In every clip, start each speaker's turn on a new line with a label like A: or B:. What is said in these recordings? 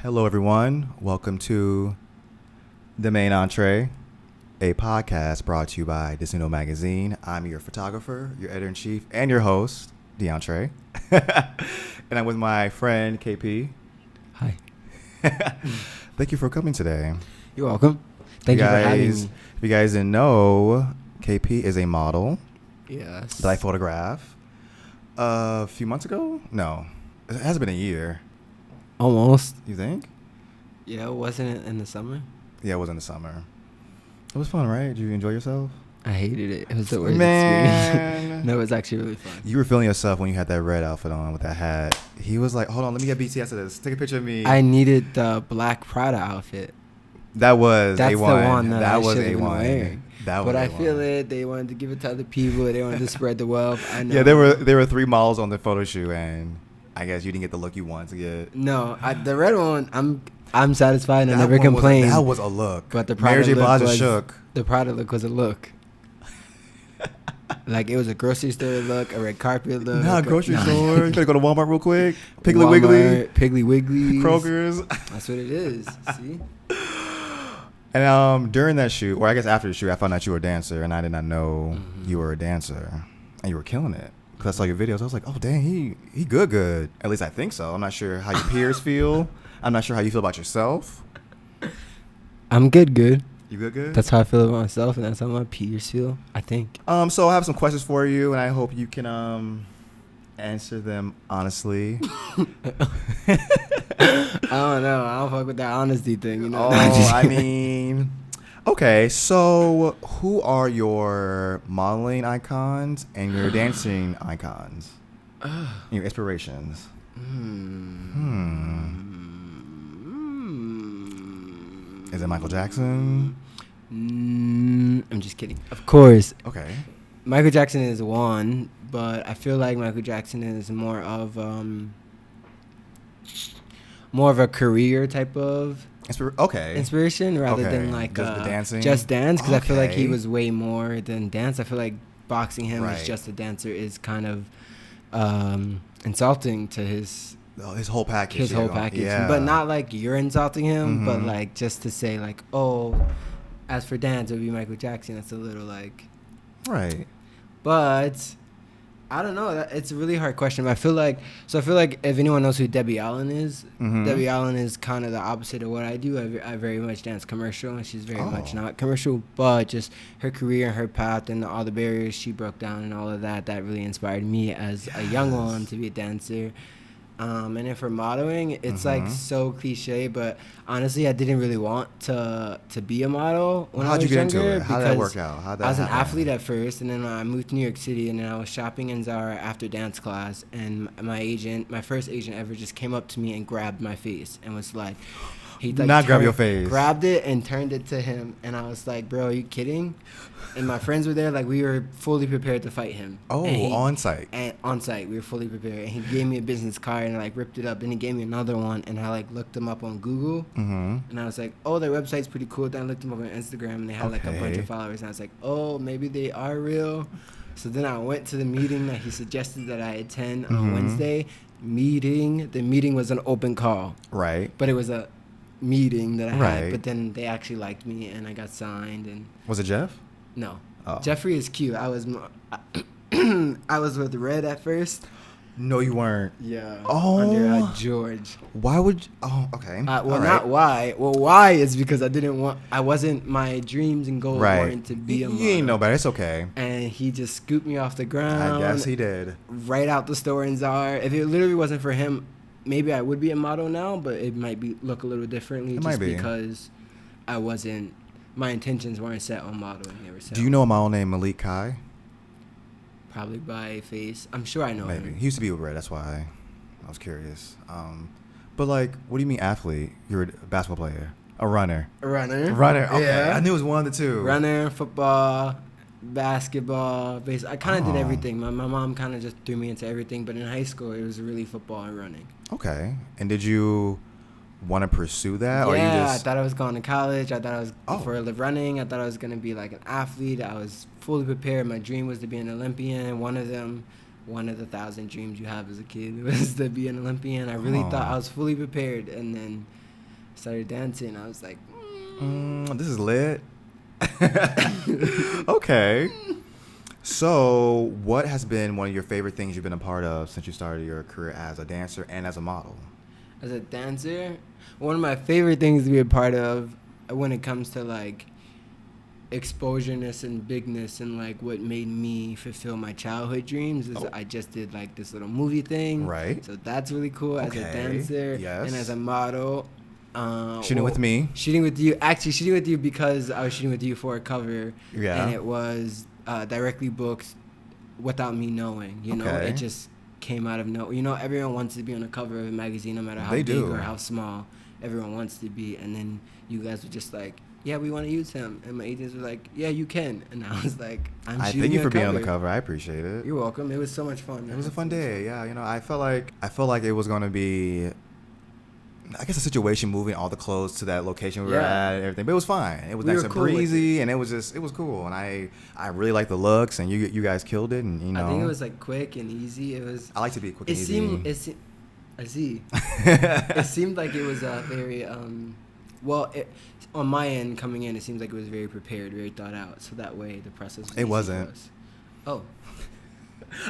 A: Hello, everyone. Welcome to the main Entree, a podcast brought to you by Desnudo magazine. I'm your photographer, your editor-in-chief, and your host, DeAndre. And I'm with my friend, KP.
B: Hi.
A: Thank you for coming today.
B: You're welcome. Thank you for having me.
A: If you guys didn't know, KP is a model
B: Yes.
A: that I photographed a few months ago. No, it hasn't been a year.
B: Almost.
A: You think?
B: Yeah, wasn't it in the summer?
A: Yeah, it was in the summer. It was fun, right? Did you enjoy yourself?
B: I hated it. It was the worst
A: Man.
B: experience. No, it was actually really fun.
A: You were feeling yourself when you had that red outfit on with that hat. He was like, hold on, let me get BTS of this. Take a picture of me.
B: I needed the black Prada outfit.
A: That was
B: That's
A: A1.
B: the one that I
A: was
B: should have been
A: A1.
B: wearing.
A: That was
B: But I
A: A1.
B: feel it. They wanted to give it to other people. They wanted to spread the wealth. I know.
A: Yeah, there were 3 models on the photo shoot, and I guess you didn't get the look you wanted to get.
B: No, the red one, I'm satisfied and I never
A: one was
B: complained.
A: that was a look.
B: But the
A: Mary
B: Prada
A: J.
B: look
A: Blige
B: was
A: shook.
B: The Prada look was a look. Like, it was a grocery store look, a red carpet look.
A: Nah, grocery store. You better go to Walmart real quick. Piggly
B: Walmart,
A: Wiggly.
B: Piggly Wiggly.
A: Kroger's.
B: That's what it is. See?
A: And during that shoot, or I guess after the shoot, I found out you were a dancer, and I did not know you were a dancer, and you were killing it. Because I saw your videos, I was like, oh dang, he good. At least I think so. I'm not sure how your peers feel. I'm not sure how you feel about yourself.
B: I'm good.
A: You good?
B: That's how I feel about myself, and that's how my peers feel, I think.
A: So I have some questions for you, and I hope you can answer them honestly.
B: I don't know. I don't fuck with that honesty thing, you know?
A: Oh, I mean, okay. So who are your modeling icons and your dancing icons? Your inspirations? Is it Michael Jackson?
B: I'm just kidding. Of course.
A: Okay.
B: Michael Jackson is one, but I feel like Michael Jackson is more of a career type of inspiration rather than like
A: just the dancing.
B: Just dance, because I feel like he
A: Okay.
B: was way more than dance. I feel like boxing him
A: Right.
B: as just a dancer is kind of insulting to his
A: whole package.
B: whole package.
A: Yeah.
B: But not like you're insulting him, but
A: Mhm.
B: like just to say like, oh, as for dance, it would be Michael Jackson. That's a little like.
A: Right.
B: But I don't know. It's a really hard question. But I feel like if anyone knows who Debbie Allen is,
A: Mhm.
B: Debbie Allen is kind of the opposite of what I do. I very much dance commercial, and she's very much not commercial. But just her career and her path and all the barriers she broke down and all of that really inspired me as a young one to be a dancer. And then for modeling, it's like so cliche, but honestly, I didn't really want to be a model when I was
A: How'd you get
B: younger.
A: into it? How did that
B: because
A: work out? How'd that
B: I was an
A: happen?
B: athlete at first, and then I moved to New York City, and then I was shopping in Zara after dance class, and my first agent ever, just came up to me and grabbed my face and was like,
A: Not grab your face.
B: grabbed it and turned it to him, and I was like, bro, are you kidding? And my friends were there, like, we were fully prepared to fight him.
A: Oh, on site.
B: And on site, we were fully prepared. And he gave me a business card, and I like ripped it up. Then he gave me another one, and I like looked them up on Google.
A: Mm-hmm.
B: And I was like, oh, their website's pretty cool. Then I looked them up on Instagram, and they had like a bunch
A: Okay.
B: of followers. And I was like, oh, maybe they are real. So then I went to the meeting that he suggested that I attend on Wednesday. The meeting was an open call,
A: Right.
B: but it was a meeting that I had.
A: Right.
B: But then they actually liked me, and I got signed. And
A: Was it Jeff?
B: no,
A: Oh.
B: Jeffrey is cute. I was with Red at first.
A: No, you weren't.
B: Yeah.
A: Oh.
B: Under George.
A: Why would you? Oh, okay.
B: Well,
A: All
B: not
A: right.
B: why. Well, why is because I wasn't, my dreams and goals
A: Right.
B: weren't to be a model.
A: You ain't know better. It's okay.
B: And he just scooped me off the ground.
A: I guess he did.
B: Right out the store in Zara. If it literally wasn't for him, maybe I would be a model now, but it might look a little differently
A: It
B: just
A: might be.
B: because my intentions weren't set on modeling ever.
A: Do you know a model named Malik Kai?
B: Probably by face. I'm sure I know
A: Maybe.
B: him.
A: He used to be with Red. That's why I was curious. But like, what do you mean athlete? You're a basketball player, a runner.
B: A runner.
A: Runner. Okay.
B: Yeah.
A: I knew it was one of the two.
B: Runner, football, basketball, I kind of did everything. My mom kind of just threw me into everything, but in high school, it was really football and running.
A: Okay. And did you want to pursue that? Or you
B: Yeah,
A: just...
B: I thought I was going to college. I thought I was
A: Oh.
B: for running. I thought I was going to be like an athlete. I was fully prepared. My dream was to be an Olympian. One of the 1,000 dreams you have as a kid was to be an Olympian. I really thought I was fully prepared, and then started dancing. I was like,
A: This is lit. Okay. So, what has been one of your favorite things you've been a part of since you started your career as a dancer and as a model?
B: as a dancer, one of my favorite things to be a part of when it comes to like exposureness and bigness and like what made me fulfill my childhood dreams is I just did like this little movie thing.
A: Right.
B: So that's really cool as a dancer.
A: Yes.
B: And as a model.
A: Shooting with me.
B: Shooting with you. Actually, shooting with you because I was shooting with you for a cover.
A: Yeah.
B: And it was directly booked without me knowing. You know, it just came out of nowhere. You know, everyone wants to be on the cover of a magazine, no matter how big or how small. Everyone wants to be. And then you guys were just like, yeah, we want to use him. And my agents were like, yeah, you can. And I was like,
A: I thank you for being on the cover. I appreciate it.
B: You're welcome. It was so much fun.
A: It was a fun day. Yeah, you know, I felt like it was going to be, I guess, a situation moving all the clothes to that location we were at and everything. But it was fine. It was nice and breezy, and it was cool. And I really liked the looks, and you guys killed it. And, you know.
B: I think it was like quick and easy. It was.
A: I like to be quick and easy.
B: It seemed like it was very, on my end coming in, it seems like it was very prepared, very thought out. So that way the process was
A: It wasn't.
B: Oh.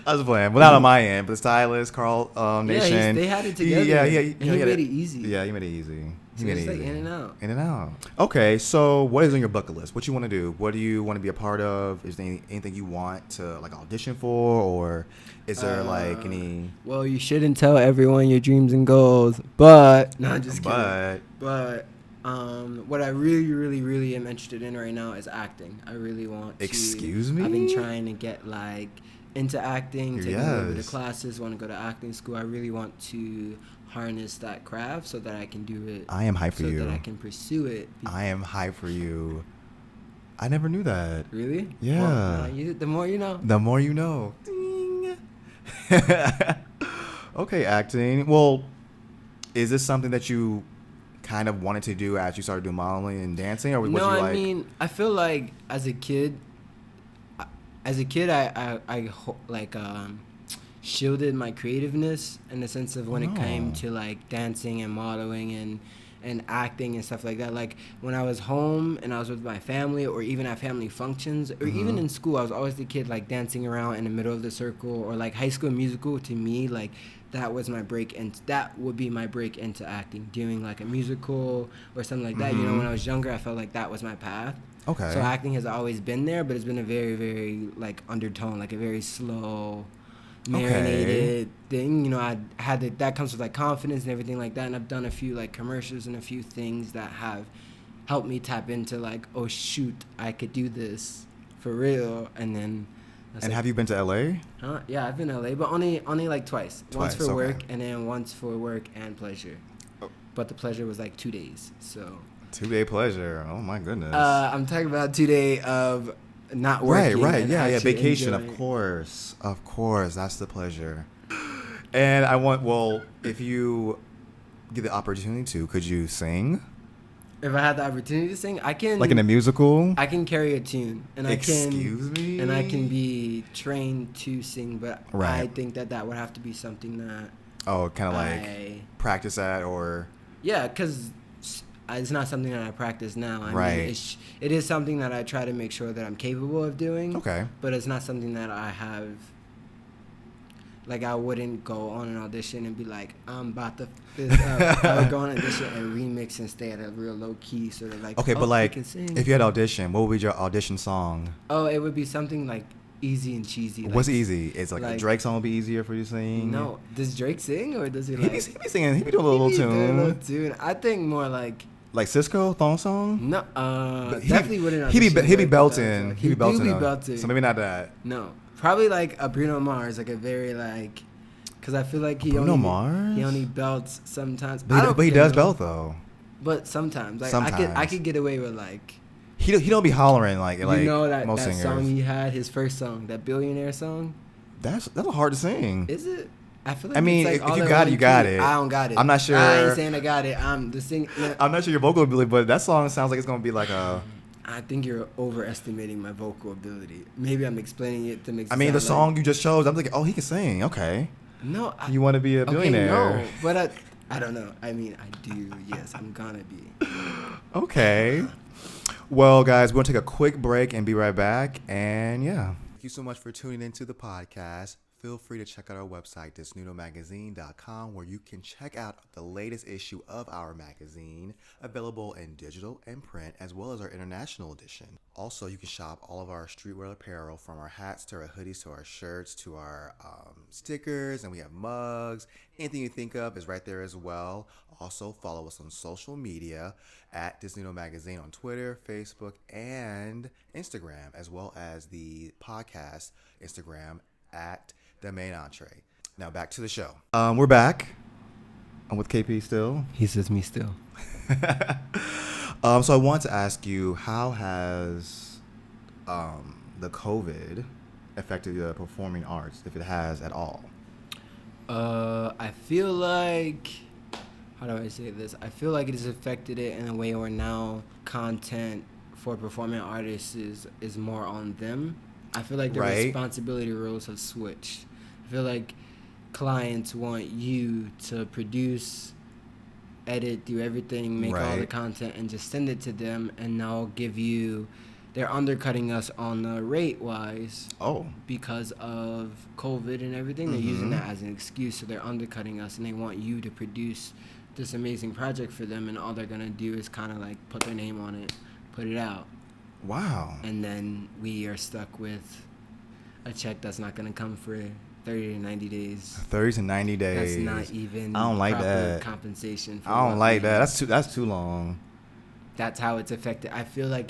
A: I was playing, but not on my end. But the stylist, Carl Nation.
B: Yeah, they had it together.
A: Yeah.
B: He made it easy.
A: Yeah, he made it easy.
B: He made it easy. Like in and out.
A: In and out. Okay, so what is on your bucket list? What you want to do? What do you want to be a part of? Is there anything you want to like audition for, or is there like any?
B: Well, you shouldn't tell everyone your dreams and goals, but no, I'm just kidding. But what I really, really, really am interested in right now is acting. I really want to.
A: Excuse me?
B: I've been trying to get like into acting, taking over the classes, want to go to acting school. I really want to harness that craft so that I can do it.
A: I am hyped for you.
B: So that I can pursue it.
A: I am hyped for you. I never knew that.
B: Really?
A: Yeah.
B: Well, the more you know.
A: The more you know. Ding. Okay, acting. Well, is this something that you kind of wanted to do as you started doing modeling and dancing, or was you like?
B: No, I mean, I feel like as a kid, I shielded my creativeness in the sense of when it came to like dancing and modeling and acting and stuff like that. Like when I was home and I was with my family, or even at family functions, or even in school, I was always the kid like dancing around in the middle of the circle, or like High School Musical. To me, like that was my break, and that would be my break into acting, doing like a musical or something like that. You know, when I was younger, I felt like that was my path.
A: Okay.
B: So acting has always been there, but it's been a very, very like undertone, like a very slow, marinated thing. You know, I had that comes with like confidence and everything like that. And I've done a few like commercials and a few things that have helped me tap into like, oh shoot, I could do this for real. And then.
A: And have you been to LA?
B: Yeah, I've been to LA, but only like twice. Once for work, and then once for work and pleasure. Oh. But the pleasure was like 2 days, so.
A: 2-day pleasure. Oh my goodness.
B: I'm talking about 2 day of not working.
A: Right. Yeah. Vacation, of course. That's the pleasure. And if you get the opportunity to, could you sing?
B: If I had the opportunity to sing, I can.
A: Like in a musical?
B: I can carry a tune, and
A: Excuse me?
B: And I can be trained to sing, but I think that would have to be something that.
A: Oh, kind of like practice at, or.
B: Yeah, because it's not something that I practice now. I mean, it is something that I try to make sure that I'm capable of doing.
A: Okay.
B: But it's not something that I have. Like, I wouldn't go on an audition and be like, I'm about to. I would go on an audition and remix and stay at a real low key, sort of like.
A: Okay, but like, if you had an audition, what would be your audition song?
B: Oh, it would be something like easy and cheesy.
A: What's easy? It's like a Drake song would be easier for you to sing?
B: No. Does Drake sing, or does he like.
A: He be singing. He be doing a little tune.
B: I think more like.
A: Like Cisco thong song?
B: No, definitely wouldn't.
A: He be belting. He be belting. So maybe not that.
B: No, probably like a Bruno Mars, like a very like, because I feel like he only belts sometimes.
A: But he does belt though.
B: But sometimes, like I could get away with like.
A: He don't be hollering like
B: you know that
A: most singers.
B: Song he had, his first song, that Billionaire song.
A: That's hard to sing.
B: Is it? I feel like
A: if you got it, you got it.
B: I don't got it.
A: I'm not sure.
B: I ain't saying I got it. I'm the sing.
A: I'm not sure your vocal ability, but that song sounds like it's gonna be like a.
B: I think you're overestimating my vocal ability. Maybe I'm explaining it to make.
A: I mean, the song you just chose, I'm thinking, oh, he can sing. Okay.
B: No.
A: You want to be a billionaire?
B: Okay, no, but I don't know. I mean, I do. Yes, I'm gonna be.
A: Okay. Well, guys, we're going to take a quick break and be right back. And yeah. Thank you so much for tuning into the podcast. Feel free to check out our website, desnudomagazine.com, where you can check out the latest issue of our magazine, available in digital and print, as well as our international edition. Also, you can shop all of our streetwear apparel, from our hats to our hoodies to our shirts to our stickers, and we have mugs. Anything you think of is right there as well. Also, follow us on social media at Desnudo Magazine on Twitter, Facebook, and Instagram, as well as the podcast Instagram at The Main Entree. Now back to the show. We're back. I'm with KP still.
B: He's with me still.
A: So I want to ask you, how has the COVID affected the performing arts, if it has at all?
B: I feel like, how do I say this? I feel like it has affected it in a way where now content for performing artists is more on them. I feel like the responsibility roles have switched. I feel like clients want you to produce, edit, do everything, make all the content, and just send it to them, and now they're undercutting us on the rate-wise.
A: Oh.
B: Because of COVID and everything. They're using that as an excuse, so they're undercutting us, and they want you to produce this amazing project for them, and all they're going to do is kind of like put their name on it, put it out.
A: Wow.
B: And then we are stuck with a check that's not going to come for 30 to 90 days.
A: 30 to 90 days.
B: That's not even
A: I don't like
B: proper
A: that.
B: compensation for
A: I don't like that. That's too long.
B: That's how it's affected. I feel like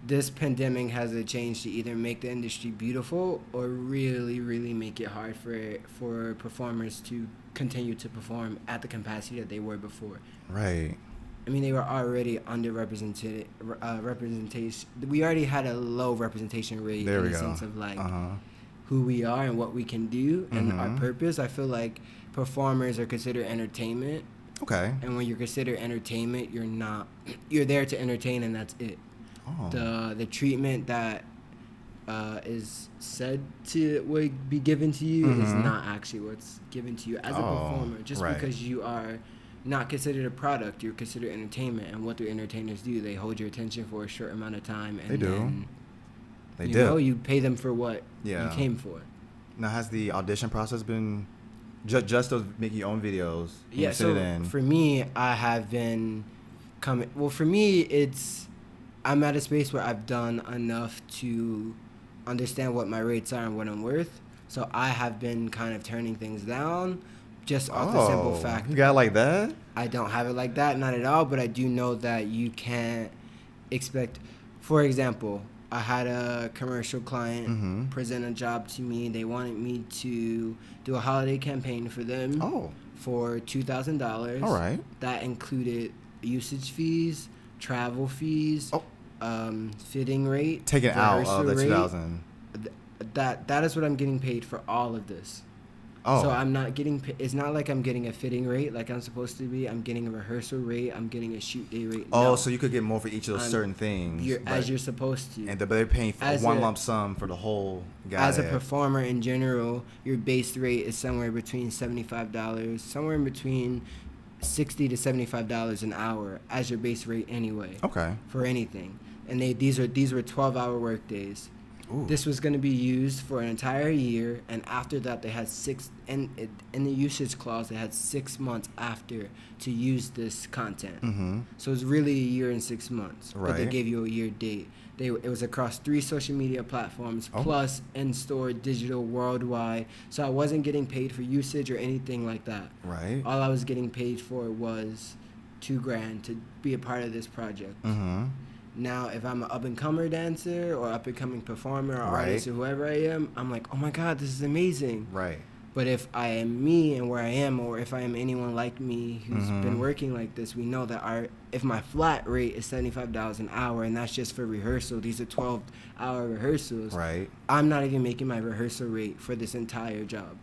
B: this pandemic has a change to either make the industry beautiful or really, really make it hard for performers to continue to perform at the capacity that they were before.
A: Right.
B: I mean, they were already underrepresented. Representation. We already had a low representation rate in the sense of like who we are and what we can do and our purpose. I feel like performers are considered entertainment.
A: Okay.
B: And when you're considered entertainment, you're there to entertain, and that's it. Oh. The treatment that is said to would be given to you is not actually what's given to you as a performer. Just because you are not considered a product, you're considered entertainment. And what do entertainers do? They hold your attention for a short amount of time, and then you pay them for what you came for.
A: Now, has the audition process been just those making your own videos?
B: Yeah. So for me, I have been coming. Well, for me, I'm at a space where I've done enough to understand what my rates are and what I'm worth. So I have been kind of turning things down just off the simple fact.
A: You got it like that?
B: I don't have it like that, not at all, but I do know that you can't expect. For example, I had a commercial client present a job to me. They wanted me to do a holiday campaign for them for $2,000.
A: All right.
B: That included usage fees, travel fees, fitting rate,
A: taken out of the 2,000.
B: That is what I'm getting paid for all of this. So I'm not getting. It's not like I'm getting a fitting rate like I'm supposed to be. I'm getting a rehearsal rate. I'm getting a shoot day rate.
A: So you could get more for each of those certain things.
B: As you're supposed to.
A: And they're paying for one lump sum for the whole guy.
B: As a performer in general, your base rate is somewhere between $75, somewhere in between $60 to $75 an hour as your base rate anyway.
A: Okay. For
B: anything, and these were 12-hour work days. Ooh. This was going to be used for an entire year, and after that, they had in the usage clause, they had 6 months after to use this content. So it was really a year and 6 months, but they gave you a year date. It was across 3 social media platforms, plus in-store digital worldwide. So I wasn't getting paid for usage or anything like that.
A: Right.
B: All I was getting paid for was $2,000 to be a part of this project. Now, if I'm an up-and-comer dancer or up-and-coming performer or artist or whoever I am, I'm like, oh my God, this is amazing.
A: Right.
B: But if I am me and where I am, or if I am anyone like me who's been working like this, we know that if my flat rate is $75 an hour, and that's just for rehearsal, these are 12-hour rehearsals.
A: Right.
B: I'm not even making my rehearsal rate for this entire job.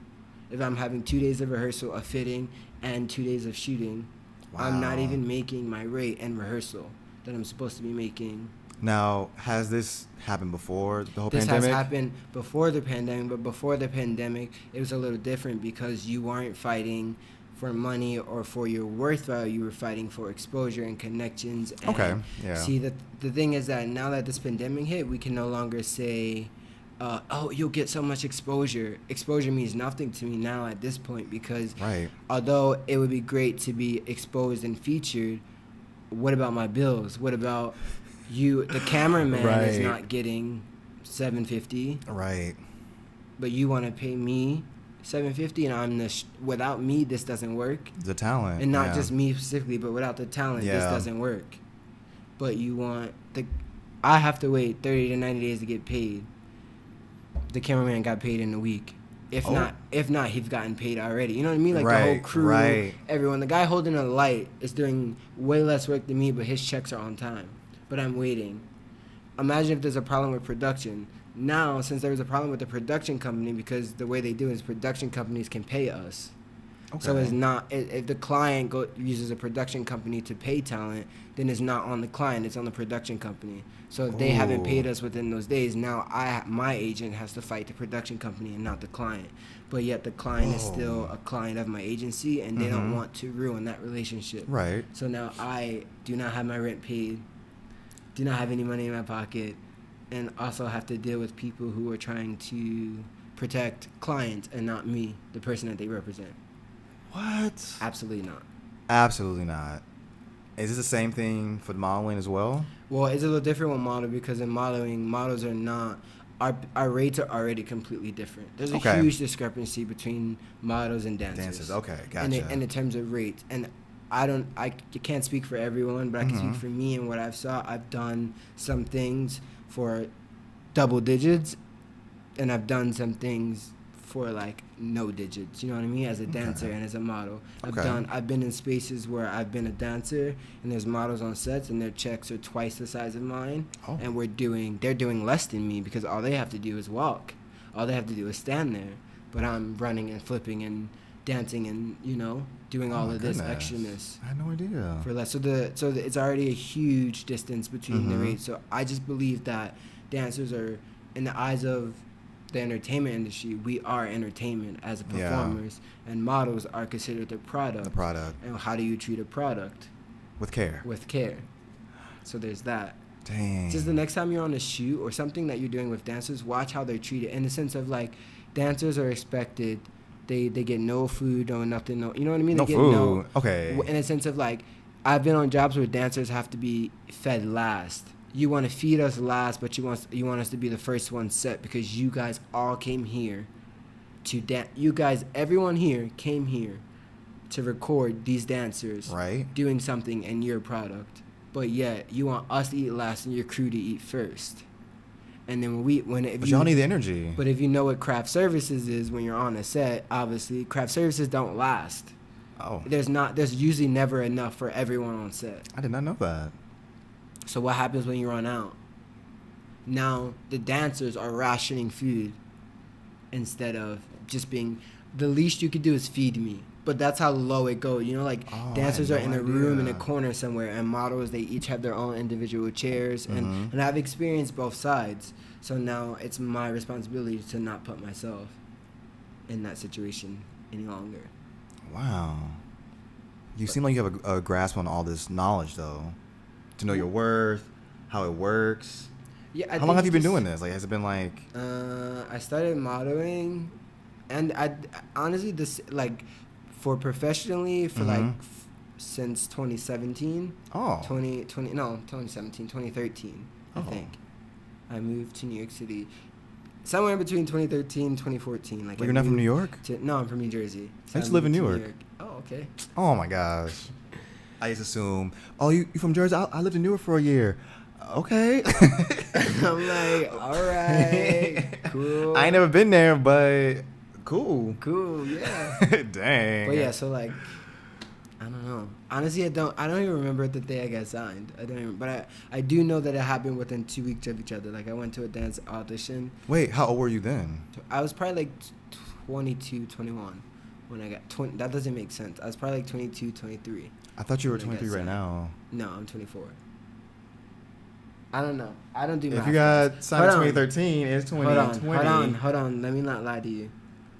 B: If I'm having 2 days of rehearsal, of fitting, and 2 days of shooting, I'm not even making my rate and rehearsal that I'm supposed to be making.
A: Now, has this happened before the whole pandemic?
B: This has happened before the pandemic, but before the pandemic, it was a little different because you weren't fighting for money or for your worth value. You were fighting for exposure and connections. And
A: Okay. Yeah.
B: See, the thing is that now that this pandemic hit, we can no longer say, oh, you'll get so much exposure. Exposure means nothing to me now at this point, because
A: Right.
B: although it would be great to be exposed and featured, what about my bills? What about you? The cameraman is
A: Right.
B: not getting $750,
A: Right.
B: but you want to pay me $750, and I'm without me, this doesn't work.
A: The talent.
B: And not
A: yeah.
B: just me specifically, but without the talent, this
A: Yeah.
B: doesn't work. But you want I have to wait 30 to 90 days to get paid. The cameraman got paid in a week. If not, he's gotten paid already. You know what I mean? Like the whole crew,
A: Right.
B: everyone. The guy holding a light is doing way less work than me, but his checks are on time. But I'm waiting. Imagine if there's a problem with production. Now, since there was a problem with the production company, because the way they do it is production companies can pay us.
A: Okay.
B: So it's not, if the client uses a production company to pay talent, then it's not on the client, it's on the production company. So if they haven't paid us within those days, now my agent has to fight the production company and not the client. But yet the client is still a client of my agency, and they don't want to ruin that relationship.
A: Right.
B: So now I do not have my rent paid, do not have any money in my pocket, and also have to deal with people who are trying to protect clients and not me, the person that they represent.
A: What?
B: Absolutely not.
A: Absolutely not. Is this the same thing for the modeling as well?
B: Well, it's a little different with model, because in modeling, models are not, our rates are already completely different. There's a huge discrepancy between models and dancers.
A: Okay, gotcha.
B: And in terms of rates. And I can't speak for everyone, but I can speak for me and what I've saw. I've done some things for double digits, and I've done some things for like no digits, you know what I mean, as a dancer and as a model. I've been in spaces where I've been a dancer and there's models on sets and their checks are twice the size of mine, and they're doing less than me, because all they have to do is walk, all they have to do is stand there, but I'm running and flipping and dancing and doing all of this extraness.
A: I had no idea.
B: For less, so it's already a huge distance between the rates. So I just believe that dancers are, in the eyes of the entertainment industry, we are entertainment as performers, and models are considered the product. And how do you treat a product?
A: With care.
B: With care. So there's that.
A: Dang.
B: Just the next time you're on a shoot or something that you're doing with dancers, watch how they're treated, in the sense of like, dancers are expected, they get no food or nothing, you know what I mean?
A: No
B: they get
A: food. Okay.
B: In a sense of like, I've been on jobs where dancers have to be fed last. You want to feed us last, but you want us to be the first one set, because you guys all came here to dance. You guys, everyone here came here to record these dancers doing something in your product, but yet you want us to eat last and your crew to eat first. And then
A: but y'all need the energy.
B: But if you know what craft services is, when you're on a set, obviously craft services don't last.
A: Oh.
B: There's usually never enough for everyone on set.
A: I did not know that.
B: So what happens when you run out? Now the dancers are rationing food instead of just being, the least you could do is feed me. But that's how low it goes. Dancers are in a room in a corner somewhere, and models, they each have their own individual chairs. And I've experienced both sides. So now it's my responsibility to not put myself in that situation any longer.
A: Wow. You seem like you have a grasp on all this knowledge, though. To know your worth, how it works.
B: Yeah.
A: How long have you been doing this? Like, has it been like?
B: I started modeling, and I honestly, for professionally, for since 2017.
A: Oh.
B: 2017, 2013. I think. I moved to New York City, somewhere between 2013 and 2014.
A: Like, you're not from New York?
B: No, I'm from New Jersey.
A: So I used to live in New York.
B: Oh, okay.
A: Oh my gosh. I used to assume, you from Jersey? I lived in Newark for a year. Okay.
B: I'm like, all right, cool.
A: I ain't never been there, but cool.
B: Cool, yeah.
A: Dang.
B: But yeah, so like, I don't know. Honestly, I don't even remember the day I got signed. I don't even, but I do know that it happened within 2 weeks of each other. Like, I went to a dance audition.
A: Wait, how old were you then?
B: I was probably like 22, 21 when I got 20. That doesn't make sense. I was probably like 22, 23.
A: I thought you were 23 right now.
B: No, I'm 24. I don't know. I don't do math.
A: If you got signed in 2013, it's 2020.
B: Hold on. Let me not lie to you.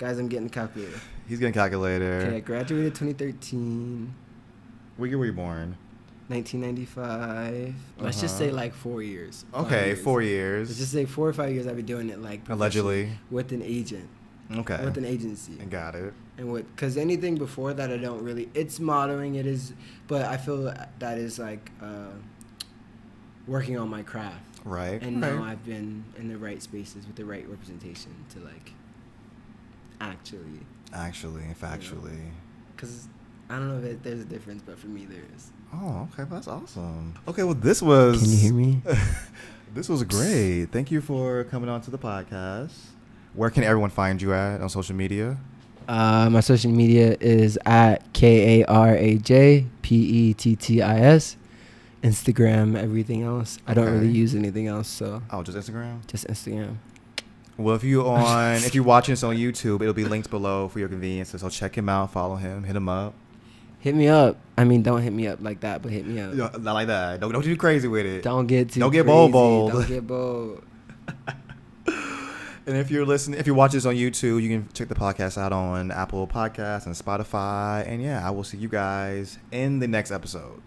B: Guys, I'm getting a calculator.
A: He's getting a calculator.
B: Okay, I graduated 2013.
A: What year were you born?
B: 1995. Let's just say like 4 years.
A: Okay, 4 years.
B: Let's just say 4 or 5 years I've been doing it like
A: allegedly
B: with an agent.
A: Okay.
B: With an agency.
A: Got it.
B: And because anything before that I don't really, it's modeling, it is, but I feel that is like working on my craft.
A: Right.
B: And now I've been in the right spaces with the right representation to like actually,
A: factually.
B: Because I don't know if there's a difference, but for me there is.
A: Oh, okay, that's awesome. Okay, well, this was.
B: Can you hear me?
A: This was great. Thank you for coming on to the podcast. Where can everyone find you at on social media?
B: My social media is at KARAJ Instagram, everything else. I don't really use anything else, so.
A: Oh, just Instagram?
B: Just Instagram.
A: Well, if you're watching this on YouTube, it'll be linked below for your convenience. So check him out, follow him, hit him up.
B: Hit me up. I mean, don't hit me up like that, but hit me up.
A: Not like that. Don't do crazy with it.
B: Don't get
A: crazy.
B: bold. Don't get bold.
A: And if you're watching this on YouTube, you can check the podcast out on Apple Podcasts and Spotify. And yeah, I will see you guys in the next episode.